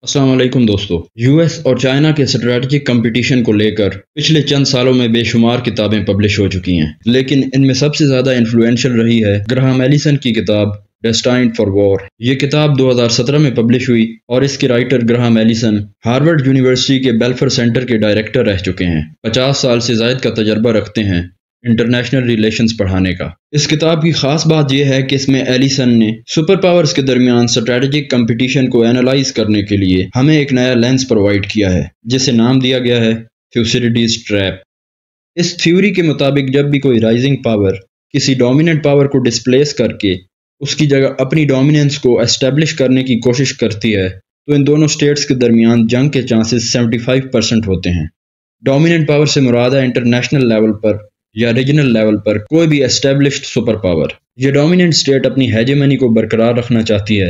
अस्सलाम वालेकुम दोस्तों। यूएस और चाइना के स्ट्रेटजिक कंपटीशन को लेकर पिछले चंद सालों में बेशुमार किताबें पब्लिश हो चुकी हैं, लेकिन इनमें सबसे ज़्यादा इन्फ्लुएंशियल रही है ग्राहम एलिसन की किताब डेस्टाइन्ड फॉर वॉर। ये किताब 2017 में पब्लिश हुई और इसके writer Graham Allison Harvard University के बेल्फर सेंटर के डायरेक्टर रह चुके हैं। 50 साल से ज़ायद का तजर्बा रखते हैं इंटरनेशनल रिलेशंस पढ़ाने का। इस किताब की खास बात यह है कि इसमें एलिसन ने सुपर पावर्स के दरमियान स्ट्रेटेजिक कंपटीशन को एनालाइज करने के लिए हमें एक नया लेंस प्रोवाइड किया है, जिसे नाम दिया गया है थ्यूसिडिडीज ट्रैप। इस थ्योरी के मुताबिक जब भी कोई राइजिंग पावर किसी डोमिनेंट पावर को डिस्प्लेस करके उसकी जगह अपनी डोमिनेंस को एस्टेब्लिश करने की कोशिश करती है, तो इन दोनों स्टेट्स के दरमियान जंग के चांसेस 75% होते हैं। डोमिनेंट पावर से मुराद है इंटरनेशनल लेवल पर या रीजनल लेवल पर कोई भी एस्टेब्लिश्ड सुपर पावर। ये डोमिनेंट स्टेट अपनी हेजेमनी को बरकरार रखना चाहती है,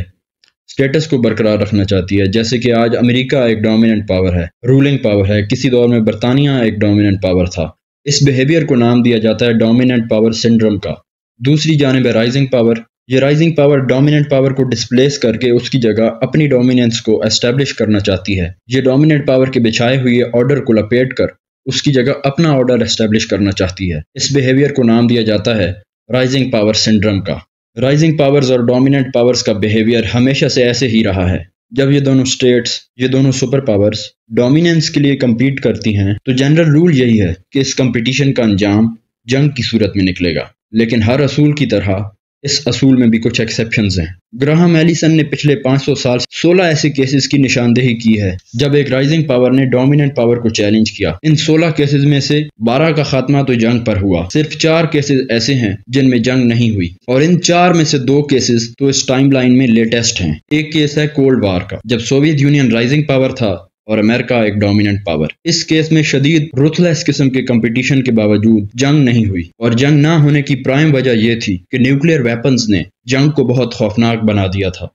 स्टेटस को बरकरार रखना चाहती है। जैसे कि आज अमेरिका एक डोमिनेंट पावर है, रूलिंग पावर है। किसी दौर में बरतानिया एक डोमिनेंट पावर था। इस बिहेवियर को नाम दिया जाता है डोमिनेंट पावर सिंड्रोम का। दूसरी जानिब है राइजिंग पावर। ये राइजिंग पावर डोमिनेंट पावर को डिस्प्लेस करके उसकी जगह अपनी डोमिनेंस को एस्टेब्लिश करना चाहती है। ये डोमिनेंट पावर के बिछाए हुए ऑर्डर को लपेट कर उसकी जगह अपना ऑर्डर एस्टेब्लिश करना चाहती है। इस बिहेवियर को नाम दिया जाता है राइजिंग पावर सिंड्रोम का। राइजिंग पावर्स और डोमिनेंट पावर्स का बिहेवियर हमेशा से ऐसे ही रहा है। जब ये दोनों स्टेट्स, ये दोनों सुपर पावर्स डोमिनेंस के लिए compete करती हैं, तो जनरल रूल यही है कि इस कंपटीशन का अंजाम जंग की सूरत में निकलेगा। लेकिन हर असूल की तरह इस असूल में भी कुछ एक्सेप्शंस हैं। ग्राहम एलिसन ने पिछले 500 साल 16 ऐसे केसेस की निशानदेही की है जब एक राइजिंग पावर ने डोमिनेंट पावर को चैलेंज किया। इन 16 केसेस में से 12 का खात्मा तो जंग पर हुआ। सिर्फ 4 केसेस ऐसे हैं जिनमें जंग नहीं हुई, और इन 4 में से 2 केसेस तो इस टाइमलाइन में लेटेस्ट हैं। एक केस है कोल्ड वार का, जब सोवियत यूनियन राइजिंग पावर था और अमेरिका एक डोमिनेंट पावर। इस केस में शदीद रुथलेस किस्म के कंपटीशन के बावजूद जंग नहीं हुई, और जंग ना होने की प्राइम वजह यह थी कि न्यूक्लियर वेपन्स ने जंग को बहुत खौफनाक बना दिया था।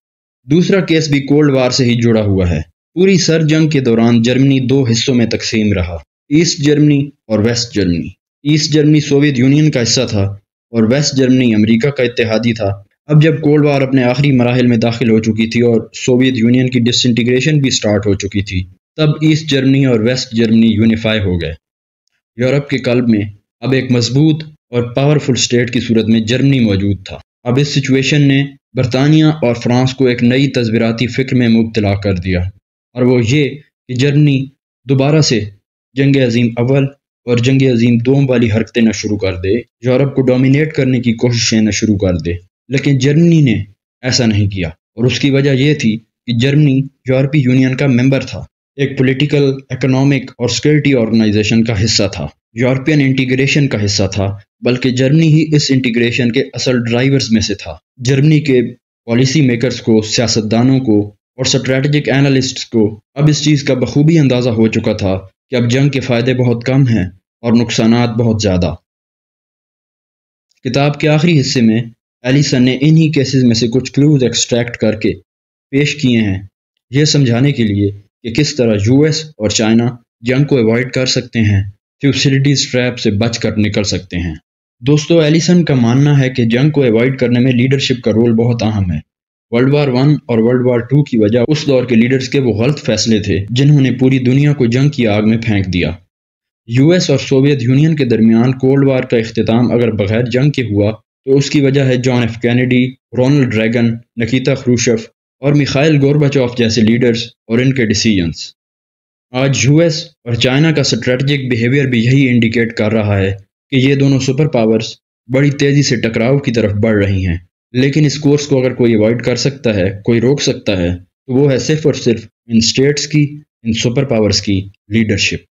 दूसरा केस भी कोल्ड वार से ही जुड़ा हुआ है। पूरी सर जंग के दौरान जर्मनी 2 हिस्सों में तकसीम रहा, ईस्ट जर्मनी और West Germany. East Germany Soviet Union का हिस्सा था और वेस्ट जर्मनी अमेरिका का इत्तेहादी था। अब जब कोल्ड वार अपने आखिरी मराहिल में दाखिल हो चुकी थी और सोवियत यूनियन की डिसइंटीग्रेशन भी स्टार्ट हो चुकी थी, तब ईस्ट जर्मनी और वेस्ट जर्मनी यूनिफाई हो गए। यूरोप के कल्ब में अब एक मजबूत और पावरफुल स्टेट की सूरत में जर्मनी मौजूद था। अब इस सिचुएशन ने बरतानिया और फ्रांस को एक नई तस्वीराती फ़िक्र में मुब्तला कर दिया, और वो ये कि जर्मनी दोबारा से जंग अज़ीम अव्वल और जंग अज़ीम दोम वाली हरकतें न शुरू कर दे, यूरोप को डोमिनेट करने की कोशिशें न शुरू कर दे। लेकिन जर्मनी ने ऐसा नहीं किया, और उसकी वजह यह थी कि जर्मनी यूरोपीय यूनियन का मेंबर था, एक पॉलिटिकल, इकोनॉमिक और सिक्योरिटी ऑर्गेनाइजेशन का हिस्सा था, यूरोपियन इंटीग्रेशन का हिस्सा था। बल्कि जर्मनी ही इस इंटीग्रेशन के असल ड्राइवर्स में से था। जर्मनी के पॉलिसी मेकर्स को, सियासतदानों को और स्ट्रेटेजिक एनालिस्ट्स को अब इस चीज़ का बखूबी अंदाज़ा हो चुका था कि अब जंग के फ़ायदे बहुत कम हैं और नुकसानात बहुत ज़्यादा। किताब के आखिरी हिस्से में एलिसन ने इन्हीं केसेस में से कुछ क्लूज एक्सट्रैक्ट करके पेश किए हैं, यह समझाने के लिए कि किस तरह यूएस और चाइना जंग को अवॉइड कर सकते हैं, थ्यूसिडिडीज ट्रैप से बच कर निकल सकते हैं। दोस्तों, एलिसन का मानना है कि जंग को अवॉइड करने में लीडरशिप का रोल बहुत अहम है। वर्ल्ड वार 1 और वर्ल्ड वार 2 की वजह उस दौर के लीडर्स के वो गलत फैसले थे जिन्होंने पूरी दुनिया को जंग की आग में फेंक दिया। यूएस और सोवियत यूनियन के दरमियान कोल्ड वार का इख्तिताम अगर बगैर जंग के हुआ, तो उसकी वजह है John F Kennedy, Ronald Reagan, Nikita Khrushchev और मिखाइल गोर्बाचोव जैसे लीडर्स और इनके डिसीजंस। आज यूएस और चाइना का स्ट्रेटजिक बिहेवियर भी यही इंडिकेट कर रहा है कि ये दोनों सुपर पावर्स बड़ी तेज़ी से टकराव की तरफ बढ़ रही हैं। लेकिन इस कोर्स को अगर कोई अवॉइड कर सकता है, कोई रोक सकता है, तो वो है सिर्फ और सिर्फ इन स्टेट्स की, इन सुपर पावर्स की लीडरशिप।